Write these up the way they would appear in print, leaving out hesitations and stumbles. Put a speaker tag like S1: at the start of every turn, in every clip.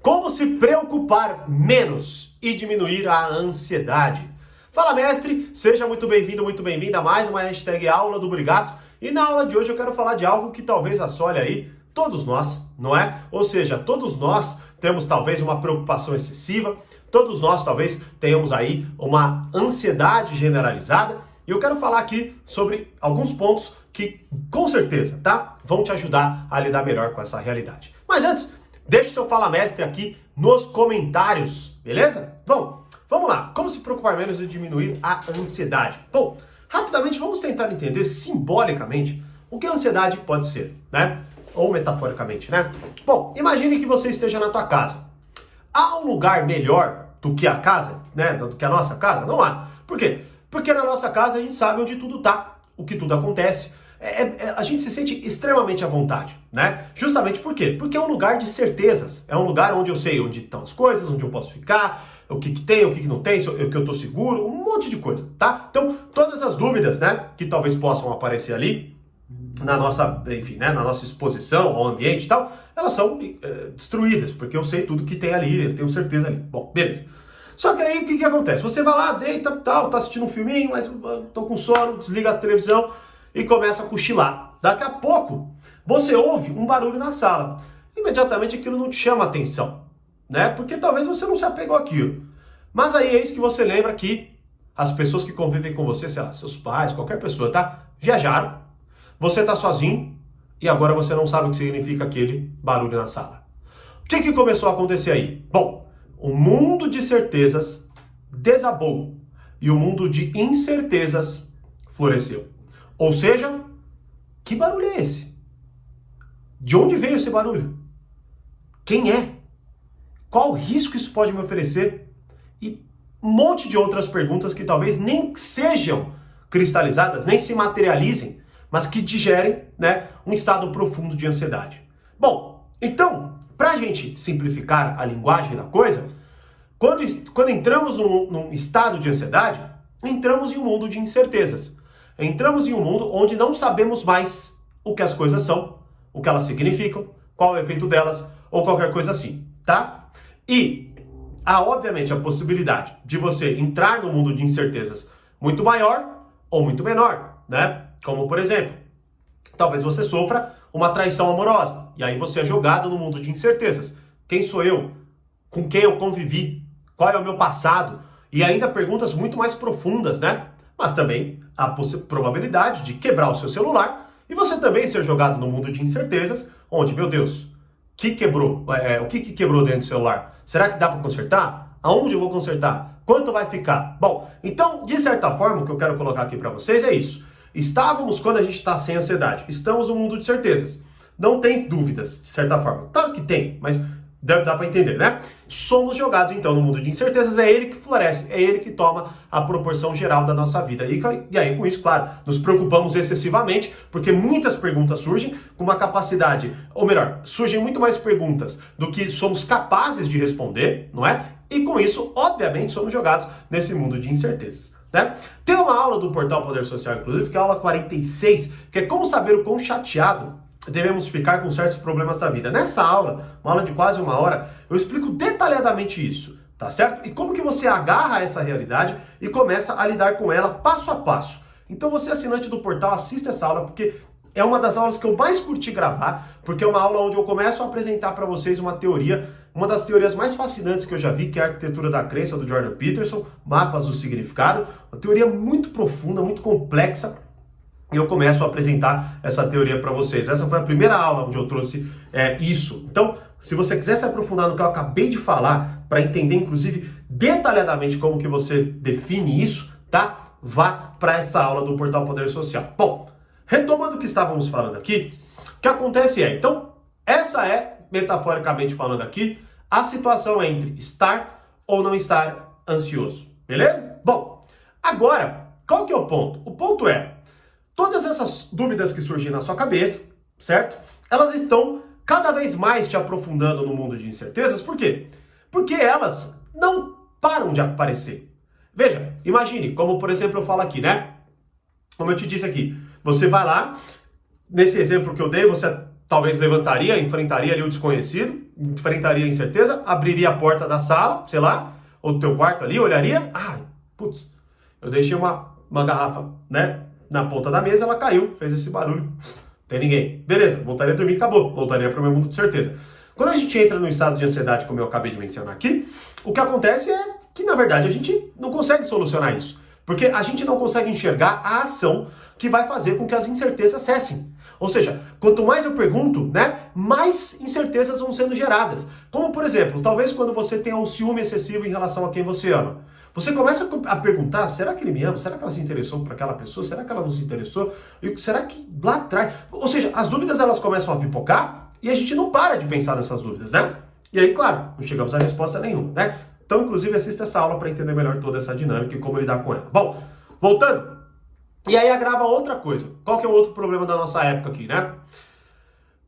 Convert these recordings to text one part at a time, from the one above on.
S1: Como se preocupar menos e diminuir a ansiedade? Fala, mestre! Seja muito bem-vindo, muito bem-vinda a mais uma hashtag Aula do Brigato. E na aula de hoje eu quero falar de algo que talvez assole aí todos nós, não é? Ou seja, todos nós temos talvez uma preocupação excessiva, todos nós talvez tenhamos aí uma ansiedade generalizada. E eu quero falar aqui sobre alguns pontos que, com certeza, tá? Vão te ajudar a lidar melhor com essa realidade. Mas antes, deixe seu Fala Mestre aqui nos comentários, beleza? Bom, vamos lá. Como se preocupar menos e diminuir a ansiedade? Bom, rapidamente vamos tentar entender simbolicamente o que a ansiedade pode ser, né? Ou metaforicamente, né? Bom, imagine que você esteja na tua casa. Há um lugar melhor do que a casa, né? Do que a nossa casa? Não há. Por quê? Porque na nossa casa a gente sabe onde tudo tá, o que tudo acontece. A gente se sente extremamente à vontade, né? Justamente por quê? Porque é um lugar de certezas. É um lugar onde eu sei onde estão as coisas, onde eu posso ficar, o que tem, o que não tem, o que eu tô seguro, um monte de coisa, tá? Então, todas as dúvidas, né, que talvez possam aparecer ali, na nossa, enfim, né, na nossa exposição ao ambiente e tal, elas são destruídas, porque eu sei tudo que tem ali, eu tenho certeza ali. Bom, beleza. Só que aí o que acontece? Você vai lá, deita, tal, tá assistindo um filminho, mas tô com sono, desliga a televisão e começa a cochilar. Daqui a pouco, você ouve um barulho na sala. Imediatamente aquilo não te chama a atenção, né? Porque talvez você não se apegou àquilo. Mas aí eis que você lembra que as pessoas que convivem com você, sei lá, seus pais, qualquer pessoa, tá? Viajaram, você tá sozinho e agora você não sabe o que significa aquele barulho na sala. O que começou a acontecer aí? Bom, o mundo de certezas desabou e o mundo de incertezas floresceu. Ou seja, que barulho é esse? De onde veio esse barulho? Quem é? Qual risco isso pode me oferecer? E um monte de outras perguntas que talvez nem sejam cristalizadas, nem se materializem, mas que digerem, né, um estado profundo de ansiedade. Bom, então, para a gente simplificar a linguagem da coisa, quando entramos num estado de ansiedade, entramos em um mundo de incertezas. Entramos em um mundo onde não sabemos mais o que as coisas são, o que elas significam, qual é o efeito delas, ou qualquer coisa assim, tá? E há, obviamente, a possibilidade de você entrar no mundo de incertezas muito maior ou muito menor, né? Como, por exemplo, talvez você sofra uma traição amorosa, e aí você é jogado no mundo de incertezas. Quem sou eu? Com quem eu convivi? Qual é o meu passado? E ainda perguntas muito mais profundas, né? Mas também há a probabilidade de quebrar o seu celular e você também ser jogado no mundo de incertezas, onde, meu Deus, que quebrou? O que quebrou dentro do celular? Será que dá para consertar? Aonde eu vou consertar? Quanto vai ficar? Bom, então, de certa forma, o que eu quero colocar aqui para vocês é isso. Estávamos quando a gente está sem ansiedade. Estamos no mundo de certezas. Não tem dúvidas, de certa forma. Claro que tem, mas dá para entender, né? Somos jogados, então, no mundo de incertezas. É ele que floresce, é ele que toma a proporção geral da nossa vida. E aí, com isso, claro, nos preocupamos excessivamente, porque muitas perguntas surgem com uma capacidade, ou melhor, surgem muito mais perguntas do que somos capazes de responder, não é? E com isso, obviamente, somos jogados nesse mundo de incertezas, né? Tem uma aula do Portal Poder Social, inclusive, que é a aula 46, que é como saber o quão chateado devemos ficar com certos problemas da vida. Nessa aula, uma aula de quase uma hora, eu explico detalhadamente isso, tá certo? E como que você agarra essa realidade e começa a lidar com ela passo a passo. Então você, assinante do portal, assista essa aula, porque é uma das aulas que eu mais curti gravar, porque é uma aula onde eu começo a apresentar para vocês uma teoria, uma das teorias mais fascinantes que eu já vi, que é a arquitetura da crença do Jordan Peterson, mapas do significado, uma teoria muito profunda, muito complexa, e eu começo a apresentar essa teoria para vocês. Essa foi a primeira aula onde eu trouxe isso. Então, se você quiser se aprofundar no que eu acabei de falar, para entender, inclusive, detalhadamente como que você define isso, tá? Vá para essa aula do Portal Poder Social. Bom, retomando o que estávamos falando aqui, o que acontece então, essa é, metaforicamente falando aqui, a situação entre estar ou não estar ansioso. Beleza? Bom, agora, qual que é o ponto? O ponto é, todas essas dúvidas que surgem na sua cabeça, certo? Elas estão cada vez mais te aprofundando no mundo de incertezas. Por quê? Porque elas não param de aparecer. Veja, imagine, como por exemplo eu falo aqui, né? Como eu te disse aqui, você vai lá, nesse exemplo que eu dei, você talvez levantaria, enfrentaria ali o desconhecido, enfrentaria a incerteza, abriria a porta da sala, sei lá, ou do teu quarto ali, olharia, putz, eu deixei uma garrafa, né, na ponta da mesa, ela caiu, fez esse barulho, não tem ninguém. Beleza, voltaria a dormir, acabou, voltaria para o meu mundo de certeza. Quando a gente entra no estado de ansiedade, como eu acabei de mencionar aqui, o que acontece é que, na verdade, a gente não consegue solucionar isso, porque a gente não consegue enxergar a ação que vai fazer com que as incertezas cessem. Ou seja, quanto mais eu pergunto, né, mais incertezas vão sendo geradas. Como, por exemplo, talvez quando você tenha um ciúme excessivo em relação a quem você ama. Você começa a perguntar, será que ele me ama? Será que ela se interessou por aquela pessoa? Será que ela não se interessou? E será que lá atrás... Ou seja, as dúvidas elas começam a pipocar e a gente não para de pensar nessas dúvidas, né? E aí, claro, não chegamos a resposta nenhuma, né? Então, inclusive, assista essa aula para entender melhor toda essa dinâmica e como lidar com ela. Bom, voltando... E aí agrava outra coisa. Qual que é o outro problema da nossa época aqui, né?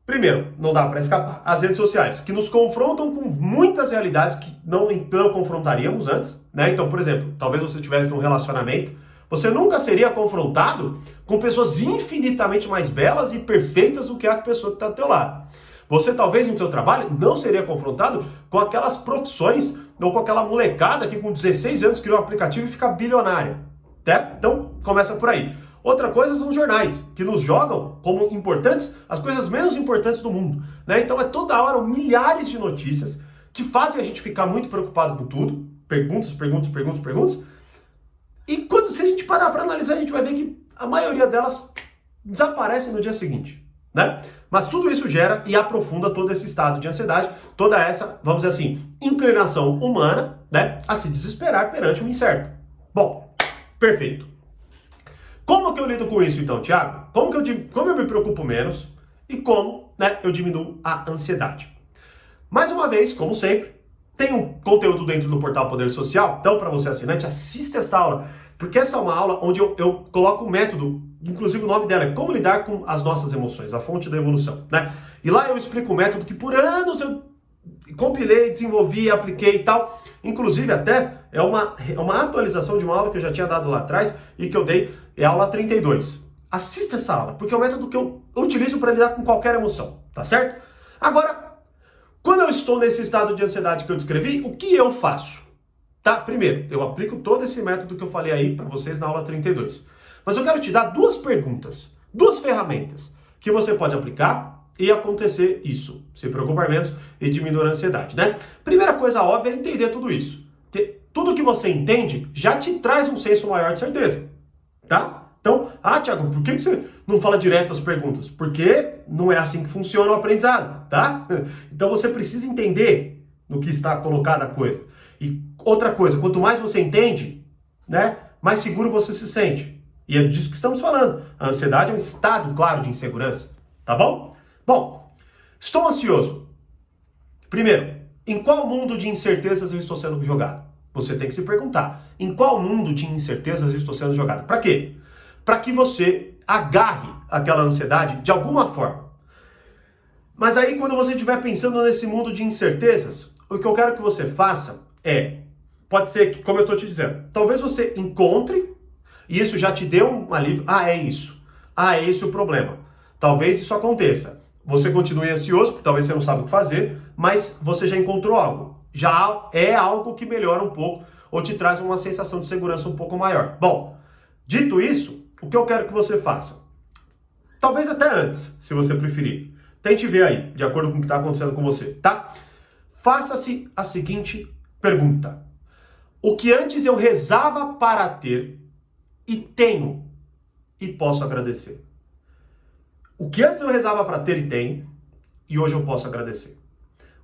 S1: Primeiro, não dá para escapar. As redes sociais, que nos confrontam com muitas realidades que não confrontaríamos antes, né? Então, por exemplo, talvez você estivesse num relacionamento, você nunca seria confrontado com pessoas infinitamente mais belas e perfeitas do que a pessoa que está do teu lado. Você talvez no seu trabalho não seria confrontado com aquelas profissões ou com aquela molecada que com 16 anos criou um aplicativo e fica bilionária. Né? Então, começa por aí. Outra coisa são os jornais, que nos jogam como importantes as coisas menos importantes do mundo. Né? Então, é toda hora milhares de notícias que fazem a gente ficar muito preocupado com tudo. Perguntas. E se a gente parar para analisar, a gente vai ver que a maioria delas desaparecem no dia seguinte. Né? Mas tudo isso gera e aprofunda todo esse estado de ansiedade, toda essa, vamos dizer assim, inclinação humana, né, a se desesperar perante o incerto. Bom, perfeito. Como que eu lido com isso então, Thiago? Como eu me preocupo menos e como, né, eu diminuo a ansiedade? Mais uma vez, como sempre, tem um conteúdo dentro do portal Poder Social, então para você assinante, assista esta aula, porque essa é uma aula onde eu coloco um método, inclusive o nome dela é Como Lidar com as Nossas Emoções, a fonte da evolução, né? E lá eu explico o método que por anos eu compilei, desenvolvi, apliquei e tal. Inclusive até é uma atualização de uma aula que eu já tinha dado lá atrás e que eu dei, é a aula 32. Assista essa aula, porque é o método que eu utilizo para lidar com qualquer emoção, tá certo? Agora, quando eu estou nesse estado de ansiedade que eu descrevi, o que eu faço? Tá? Primeiro, eu aplico todo esse método que eu falei aí para vocês na aula 32. Mas eu quero te dar duas perguntas, duas ferramentas que você pode aplicar e acontecer isso, se preocupar menos e diminuir a ansiedade, né? Primeira coisa óbvia é entender tudo isso. Porque tudo que você entende já te traz um senso maior de certeza, tá? Então, Thiago, por que você não fala direto as perguntas? Porque não é assim que funciona o aprendizado, tá? Então você precisa entender no que está colocada a coisa. E outra coisa, quanto mais você entende, né, mais seguro você se sente. E é disso que estamos falando. A ansiedade é um estado, claro, de insegurança, tá bom? Bom, estou ansioso. Primeiro, em qual mundo de incertezas eu estou sendo jogado? Você tem que se perguntar, em qual mundo de incertezas eu estou sendo jogado? Para quê? Para que você agarre aquela ansiedade de alguma forma. Mas aí, quando você estiver pensando nesse mundo de incertezas, o que eu quero que você faça pode ser que, como eu estou te dizendo, talvez você encontre, e isso já te deu um alívio, é isso. É esse o problema. Talvez isso aconteça. Você continue ansioso, porque talvez você não sabe o que fazer, mas você já encontrou algo. Já é algo que melhora um pouco, ou te traz uma sensação de segurança um pouco maior. Bom, dito isso, o que eu quero que você faça? Talvez até antes, se você preferir. Tente ver aí, de acordo com o que está acontecendo com você, tá? Faça-se a seguinte pergunta. O que antes eu rezava para ter e tenho e posso agradecer? O que antes eu rezava para ter e tenho e hoje eu posso agradecer?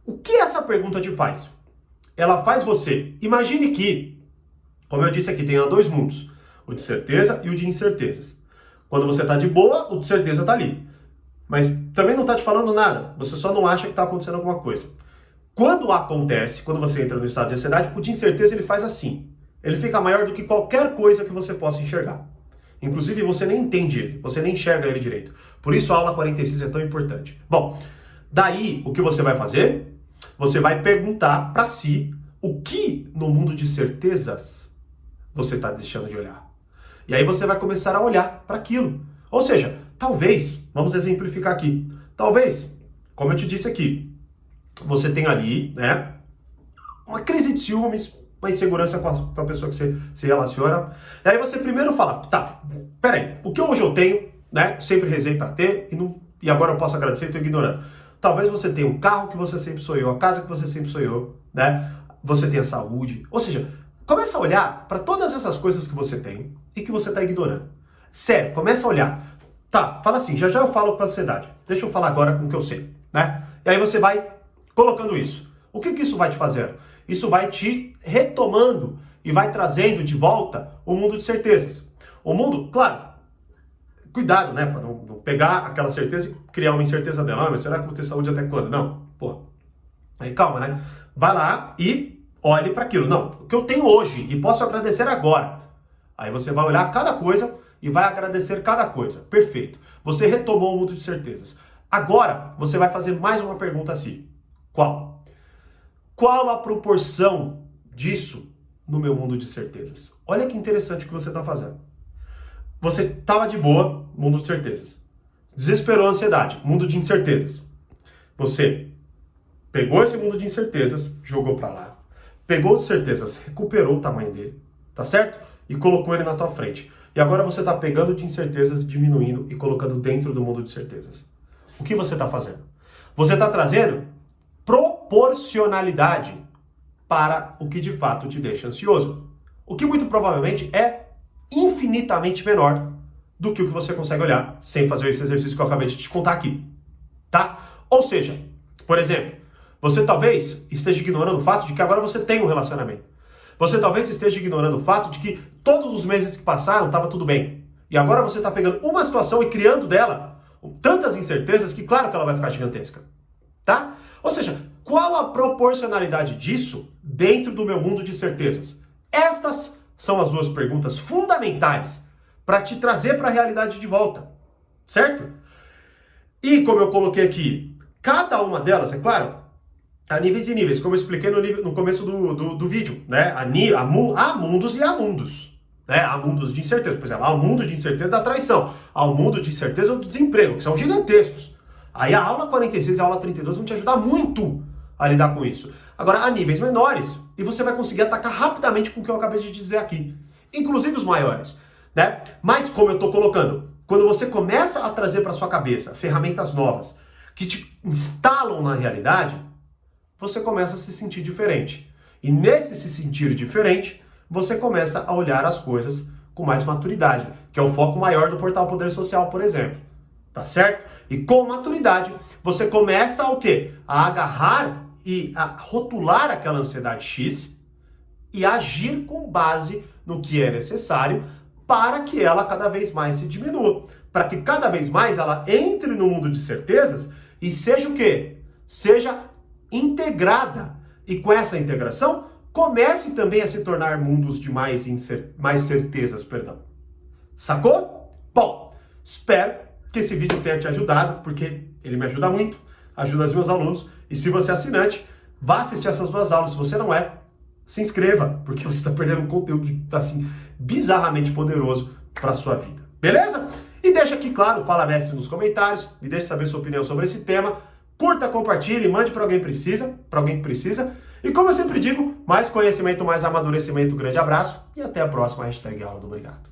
S1: O que essa pergunta te faz? Ela faz você, imagine que, como eu disse aqui, tem dois mundos, o de certeza e o de incertezas. Quando você está de boa, o de certeza está ali. Mas também não está te falando nada, você só não acha que está acontecendo alguma coisa. Quando acontece, quando você entra no estado de ansiedade, o de incerteza ele faz assim. Ele fica maior do que qualquer coisa que você possa enxergar. Inclusive, você nem entende ele, você nem enxerga ele direito. Por isso a aula 46 é tão importante. Bom, daí o que você vai fazer? Você vai perguntar para si o que no mundo de certezas você está deixando de olhar. E aí você vai começar a olhar para aquilo. Ou seja, talvez, vamos exemplificar aqui, talvez como eu te disse aqui, você tem ali, né, uma crise de ciúmes, uma insegurança com a pessoa que você se relaciona. E aí você primeiro fala, tá, peraí, o que hoje eu tenho, né, sempre rezei para ter e agora eu posso agradecer e estou ignorando. Talvez você tenha um carro que você sempre sonhou, a casa que você sempre sonhou, né, você tenha saúde, ou seja, começa a olhar para todas essas coisas que você tem e que você está ignorando. Sério, começa a olhar. Tá, fala assim, já eu falo com a ansiedade. Deixa eu falar agora com o que eu sei, né? E aí você vai colocando isso. O que isso vai te fazer? Isso vai te retomando e vai trazendo de volta o mundo de certezas. O mundo, claro, cuidado, né? Para não pegar aquela certeza e criar uma incerteza dela. Ah, mas será que eu vou ter saúde até quando? Não, pô. Aí calma, né? Vai lá e olhe para aquilo. Não, o que eu tenho hoje e posso agradecer agora. Aí você vai olhar cada coisa e vai agradecer cada coisa. Perfeito. Você retomou o mundo de certezas. Agora, você vai fazer mais uma pergunta assim. Qual? Qual a proporção disso no meu mundo de certezas? Olha que interessante o que você está fazendo. Você estava de boa, mundo de certezas. Desesperou a ansiedade, mundo de incertezas. Você pegou esse mundo de incertezas, jogou para lá. Pegou de certezas, recuperou o tamanho dele, tá certo? E colocou ele na tua frente. E agora você está pegando de incertezas, diminuindo e colocando dentro do mundo de certezas. O que você está fazendo? Você está trazendo proporcionalidade para o que de fato te deixa ansioso. O que muito provavelmente é infinitamente menor do que o que você consegue olhar sem fazer esse exercício que eu acabei de te contar aqui. Tá? Ou seja, por exemplo, você talvez esteja ignorando o fato de que agora você tem um relacionamento. Você talvez esteja ignorando o fato de que todos os meses que passaram estava tudo bem. E agora você está pegando uma situação e criando dela tantas incertezas que claro que ela vai ficar gigantesca. Tá? Ou seja, qual a proporcionalidade disso dentro do meu mundo de certezas? Estas são as duas perguntas fundamentais para te trazer para a realidade de volta. Certo? E como eu coloquei aqui, cada uma delas, é claro, há níveis e níveis, como eu expliquei no começo do vídeo, né? Há mundos e há mundos. Né? Há mundos de incerteza. Por exemplo, há o mundo de incerteza da traição, há o mundo de incerteza do desemprego, que são gigantescos. Aí a aula 46 e a aula 32 vão te ajudar muito a lidar com isso. Agora, há níveis menores, e você vai conseguir atacar rapidamente com o que eu acabei de dizer aqui. Inclusive os maiores. Né? Mas, como eu estou colocando, quando você começa a trazer para sua cabeça ferramentas novas que te instalam na realidade, você começa a se sentir diferente. E nesse se sentir diferente, você começa a olhar as coisas com mais maturidade, que é o foco maior do Portal Poder Social, por exemplo. Tá certo? E com maturidade, você começa a o quê? A agarrar e a rotular aquela ansiedade X e agir com base no que é necessário para que ela cada vez mais se diminua. Para que cada vez mais ela entre no mundo de certezas e seja o quê? Seja integrada. E com essa integração, comece também a se tornar mundos de mais certezas, perdão. Sacou? Bom, espero que esse vídeo tenha te ajudado, porque ele me ajuda muito, ajuda os meus alunos. E se você é assinante, vá assistir essas duas aulas. Se você não é, se inscreva, porque você está perdendo um conteúdo assim, bizarramente poderoso para a sua vida. Beleza? E deixa aqui, claro, Fala Mestre nos comentários, me deixe saber sua opinião sobre esse tema. Curta, compartilhe, mande para alguém que precisa. E como eu sempre digo, mais conhecimento, mais amadurecimento. Grande abraço e até a próxima #Aula do Obrigado.